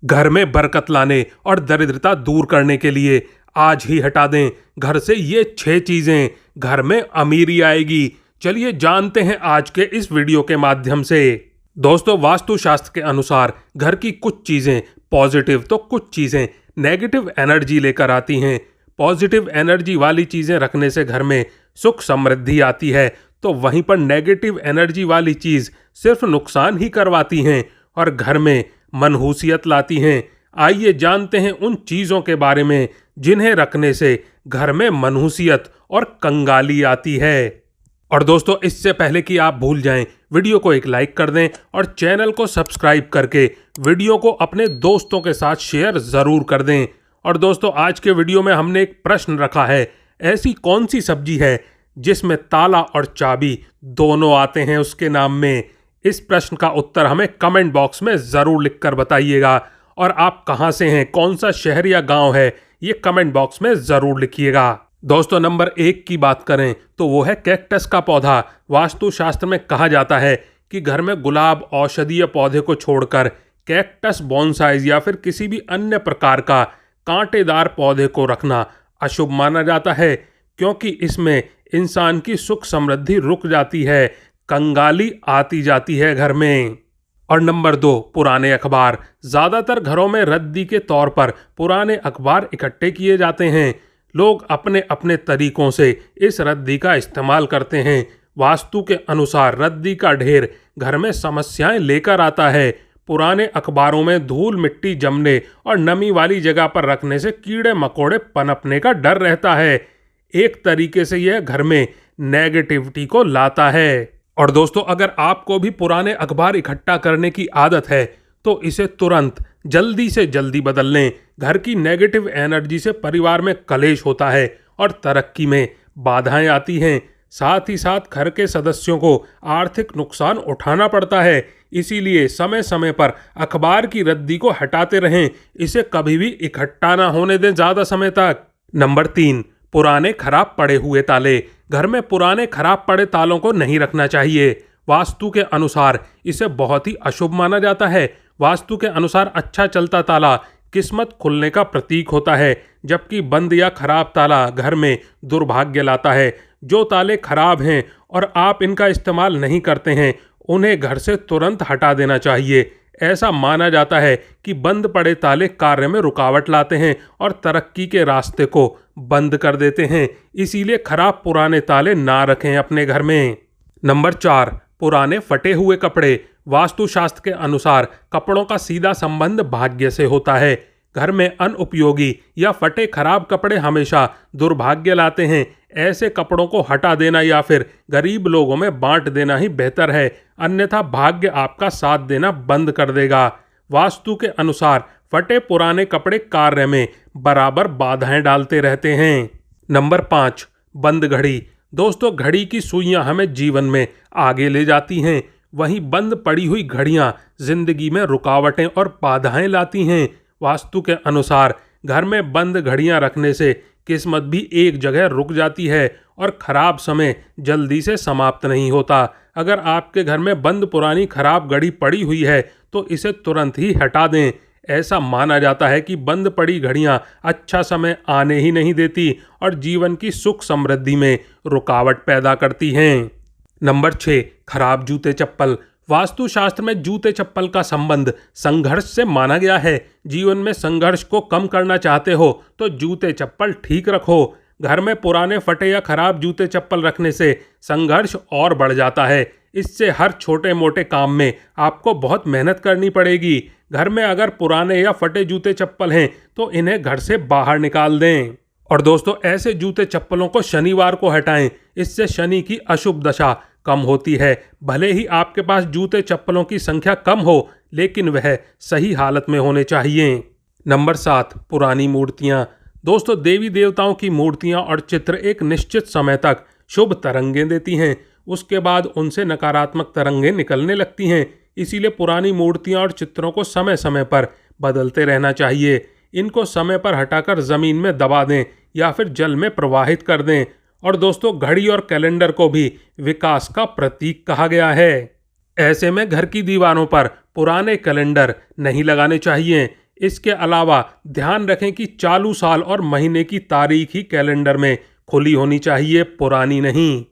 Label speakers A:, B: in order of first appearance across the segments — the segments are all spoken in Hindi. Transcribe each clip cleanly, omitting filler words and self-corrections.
A: घर में बरकत लाने और दरिद्रता दूर करने के लिए आज ही हटा दें घर से ये 6 चीजें, घर में अमीरी आएगी। चलिए जानते हैं आज के इस वीडियो के माध्यम से। दोस्तों, वास्तुशास्त्र के अनुसार घर की कुछ चीजें पॉजिटिव तो कुछ चीजें नेगेटिव एनर्जी लेकर आती हैं। पॉजिटिव एनर्जी वाली चीजें रखने से घर में सुख समृद्धि आती है, तो वहीं पर नेगेटिव एनर्जी वाली चीज सिर्फ नुकसान ही करवाती हैं और घर में मनहूसियत लाती हैं। आइए जानते हैं उन चीजों के बारे में जिन्हें रखने से घर में मनहूसियत और कंगाली आती है। और दोस्तों, इससे पहले कि आप भूल जाएं, वीडियो को एक लाइक कर दें और चैनल को सब्सक्राइब करके वीडियो को अपने दोस्तों के साथ शेयर जरूर कर दें। और दोस्तों, आज के वीडियो में हमने एक प्रश्न रखा है, ऐसी कौन सी सब्जी है जिसमें ताला और चाबी दोनों आते हैं उसके नाम में। इस प्रश्न का उत्तर हमें कमेंट बॉक्स में जरूर लिखकर बताइएगा। और आप कहां से हैं, कौन सा शहर या गांव है, ये कमेंट बॉक्स में जरूर लिखिएगा। दोस्तों, नंबर 1 की बात करें तो वो है कैक्टस का पौधा। वास्तुशास्त्र में कहा जाता है कि घर में गुलाब औषधीय पौधे को छोड़कर कैक्टस, बॉन्साइज या फिर किसी भी अन्य प्रकार का कांटेदार पौधे को रखना अशुभ माना जाता है, क्योंकि इसमें इंसान की सुख समृद्धि रुक जाती है, कंगाली आती जाती है घर में। और नंबर 2, पुराने अखबार। ज़्यादातर घरों में रद्दी के तौर पर पुराने अखबार इकट्ठे किए जाते हैं। लोग अपने अपने तरीकों से इस रद्दी का इस्तेमाल करते हैं। वास्तु के अनुसार रद्दी का ढेर घर में समस्याएं लेकर आता है। पुराने अखबारों में धूल मिट्टी जमने और नमी वाली जगह पर रखने से कीड़े मकोड़े पनपने का डर रहता है। एक तरीके से यह घर में नेगेटिविटी को लाता है। और दोस्तों, अगर आपको भी पुराने अखबार इकट्ठा करने की आदत है तो इसे तुरंत जल्दी से जल्दी बदल लें। घर की नेगेटिव एनर्जी से परिवार में कलेश होता है और तरक्की में बाधाएं आती हैं। साथ ही साथ घर के सदस्यों को आर्थिक नुकसान उठाना पड़ता है। इसीलिए समय समय पर अखबार की रद्दी को हटाते रहें, इसे कभी भी इकट्ठा ना होने दें ज़्यादा समय तक। नंबर 3, पुराने खराब पड़े हुए ताले। घर में पुराने खराब पड़े तालों को नहीं रखना चाहिए। वास्तु के अनुसार इसे बहुत ही अशुभ माना जाता है। वास्तु के अनुसार अच्छा चलता ताला किस्मत खुलने का प्रतीक होता है, जबकि बंद या खराब ताला घर में दुर्भाग्य लाता है। जो ताले खराब हैं और आप इनका इस्तेमाल नहीं करते हैं, उन्हें घर से तुरंत हटा देना चाहिए। ऐसा माना जाता है कि बंद पड़े ताले कार्य में रुकावट लाते हैं और तरक्की के रास्ते को बंद कर देते हैं। इसीलिए खराब पुराने ताले ना रखें अपने घर में। नंबर 4, पुराने फटे हुए कपड़े। वास्तुशास्त्र के अनुसार कपड़ों का सीधा संबंध भाग्य से होता है। घर में अनुपयोगी या फटे खराब कपड़े हमेशा दुर्भाग्य लाते हैं। ऐसे कपड़ों को हटा देना या फिर गरीब लोगों में बांट देना ही बेहतर है, अन्यथा भाग्य आपका साथ देना बंद कर देगा। वास्तु के अनुसार फटे पुराने कपड़े कार्य में बराबर बाधाएं डालते रहते हैं। नंबर 5, बंद घड़ी। दोस्तों, घड़ी की सुइयां हमें जीवन में आगे ले जाती हैं, वहीं बंद पड़ी हुई घड़ियां जिंदगी में रुकावटें और बाधाएं लाती हैं। वास्तु के अनुसार घर में बंद घड़ियां रखने से किस्मत भी एक जगह रुक जाती है और खराब समय जल्दी से समाप्त नहीं होता। अगर आपके घर में बंद पुरानी खराब घड़ी पड़ी हुई है तो इसे तुरंत ही हटा दें। ऐसा माना जाता है कि बंद पड़ी घड़ियां अच्छा समय आने ही नहीं देती और जीवन की सुख समृद्धि में रुकावट पैदा करती हैं। नंबर 6, खराब जूते चप्पल। वास्तुशास्त्र में जूते चप्पल का संबंध संघर्ष से माना गया है। जीवन में संघर्ष को कम करना चाहते हो तो जूते चप्पल ठीक रखो। घर में पुराने फटे या खराब जूते चप्पल रखने से संघर्ष और बढ़ जाता है। इससे हर छोटे मोटे काम में आपको बहुत मेहनत करनी पड़ेगी। घर में अगर पुराने या फटे जूते चप्पल हैं तो इन्हें घर से बाहर निकाल दें। और दोस्तों, ऐसे जूते चप्पलों को शनिवार को हटाएं, इससे शनि की अशुभ दशा कम होती है। भले ही आपके पास जूते चप्पलों की संख्या कम हो, लेकिन वह सही हालत में होने चाहिए। नंबर 7, पुरानी मूर्तियां। दोस्तों, देवी देवताओं की मूर्तियां और चित्र एक निश्चित समय तक शुभ तरंगें देती हैं, उसके बाद उनसे नकारात्मक तरंगें निकलने लगती हैं। इसीलिए पुरानी मूर्तियां और चित्रों को समय समय पर बदलते रहना चाहिए। इनको समय पर हटाकर जमीन में दबा दें या फिर जल में प्रवाहित कर दें। और दोस्तों, घड़ी और कैलेंडर को भी विकास का प्रतीक कहा गया है। ऐसे में घर की दीवारों पर पुराने कैलेंडर नहीं लगाने चाहिए। इसके अलावा ध्यान रखें कि चालू साल और महीने की तारीख ही कैलेंडर में खुली होनी चाहिए, पुरानी नहीं।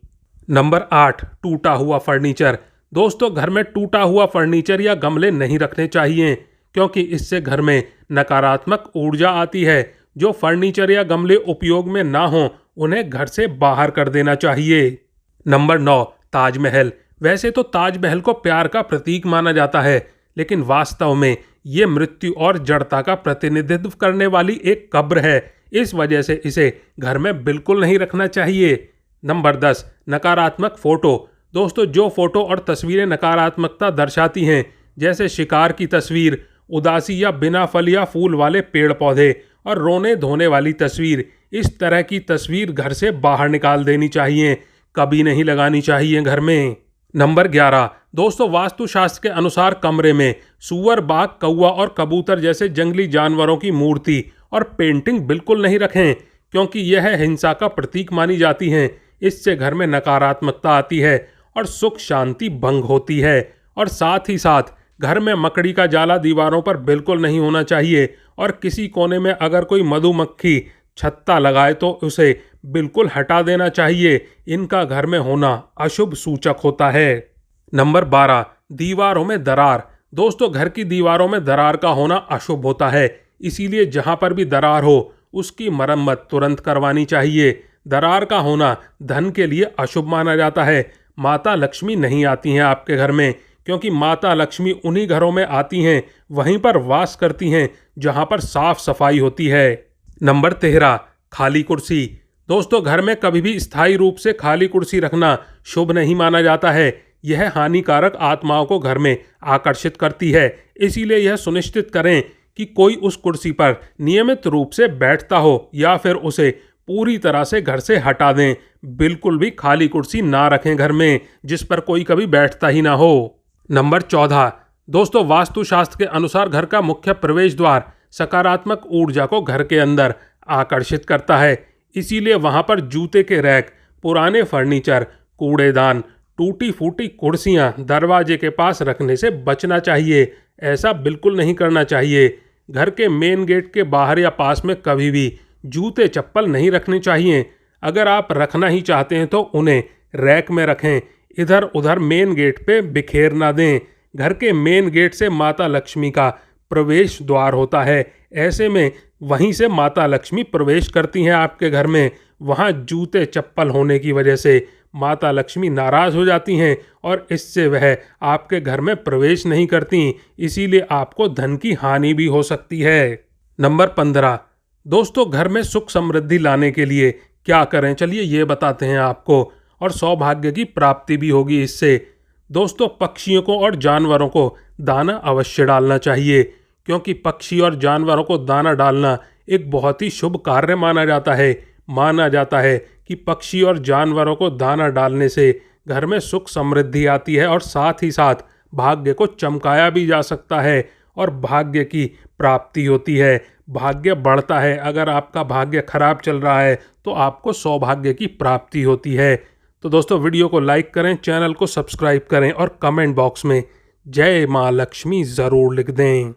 A: नंबर 8, टूटा हुआ फर्नीचर। दोस्तों, घर में टूटा हुआ फर्नीचर या गमले नहीं रखने चाहिए, क्योंकि इससे घर में नकारात्मक ऊर्जा आती है। जो फर्नीचर या गमले उपयोग में ना हो उन्हें घर से बाहर कर देना चाहिए। नंबर 9, ताजमहल। वैसे तो ताजमहल को प्यार का प्रतीक माना जाता है, लेकिन वास्तव में ये मृत्यु और जड़ता का प्रतिनिधित्व करने वाली एक कब्र है। इस वजह से इसे घर में बिल्कुल नहीं रखना चाहिए। नंबर 10, नकारात्मक फोटो। दोस्तों, जो फोटो और तस्वीरें नकारात्मकता दर्शाती हैं, जैसे शिकार की तस्वीर, उदासी या बिना फल या फूल वाले पेड़ पौधे और रोने धोने वाली तस्वीर, इस तरह की तस्वीर घर से बाहर निकाल देनी चाहिए, कभी नहीं लगानी चाहिए घर में। नंबर 11, दोस्तों, वास्तुशास्त्र के अनुसार कमरे में सूअर, बाघ, कौवा और कबूतर जैसे जंगली जानवरों की मूर्ति और पेंटिंग बिल्कुल नहीं रखें, क्योंकि यह हिंसा का प्रतीक मानी जाती हैं। इससे घर में नकारात्मकता आती है और सुख शांति भंग होती है। और साथ ही साथ घर में मकड़ी का जाला दीवारों पर बिल्कुल नहीं होना चाहिए, और किसी कोने में अगर कोई मधुमक्खी छत्ता लगाए तो उसे बिल्कुल हटा देना चाहिए। इनका घर में होना अशुभ सूचक होता है। नंबर 12, दीवारों में दरार। दोस्तों, घर की दीवारों में दरार का होना अशुभ होता है, इसीलिए जहां पर भी दरार हो उसकी मरम्मत तुरंत करवानी चाहिए। दरार का होना धन के लिए अशुभ माना जाता है। माता लक्ष्मी नहीं आती हैं आपके घर में, क्योंकि माता लक्ष्मी उन्हीं घरों में आती हैं, वहीं पर वास करती हैं जहां पर साफ सफाई होती है। नंबर 13, खाली कुर्सी। दोस्तों, घर में कभी भी स्थायी रूप से खाली कुर्सी रखना शुभ नहीं माना जाता है। यह हानिकारक आत्माओं को घर में आकर्षित करती है। इसीलिए यह सुनिश्चित करें कि कोई उस कुर्सी पर नियमित रूप से बैठता हो, या फिर उसे पूरी तरह से घर से हटा दें। बिल्कुल भी खाली कुर्सी ना रखें घर में जिस पर कोई कभी बैठता ही ना हो। नंबर 14, दोस्तों, वास्तुशास्त्र के अनुसार घर का मुख्य प्रवेश द्वार सकारात्मक ऊर्जा को घर के अंदर आकर्षित करता है। इसीलिए वहां पर जूते के रैक, पुराने फर्नीचर, कूड़ेदान, टूटी फूटी कुर्सियां दरवाजे के पास रखने से बचना चाहिए। ऐसा बिल्कुल नहीं करना चाहिए। घर के मेन गेट के बाहर या पास में कभी भी जूते चप्पल नहीं रखने चाहिए। अगर आप रखना ही चाहते हैं तो उन्हें रैक में रखें, इधर उधर मेन गेट पे बिखेर ना दें। घर के मेन गेट से माता लक्ष्मी का प्रवेश द्वार होता है। ऐसे में वहीं से माता लक्ष्मी प्रवेश करती हैं आपके घर में। वहाँ जूते चप्पल होने की वजह से माता लक्ष्मी नाराज हो जाती हैं और इससे वह आपके घर में प्रवेश नहीं करती। इसीलिए आपको धन की हानि भी हो सकती है। नंबर 15, दोस्तों, घर में सुख समृद्धि लाने के लिए क्या करें, चलिए ये बताते हैं आपको, और सौभाग्य की प्राप्ति भी होगी इससे। दोस्तों, पक्षियों को और जानवरों को दाना अवश्य डालना चाहिए, क्योंकि पक्षी और जानवरों को दाना डालना एक बहुत ही शुभ कार्य माना जाता है। माना जाता है कि पक्षी और जानवरों को दाना डालने से घर में सुख समृद्धि आती है, और साथ ही साथ भाग्य को चमकाया भी जा सकता है और भाग्य की प्राप्ति होती है। भाग्य बढ़ता है। अगर आपका भाग्य खराब चल रहा है तो आपको सौभाग्य की प्राप्ति होती है। तो दोस्तों, वीडियो को लाइक करें, चैनल को सब्सक्राइब करें और कमेंट बॉक्स में जय माँ लक्ष्मी ज़रूर लिख दें।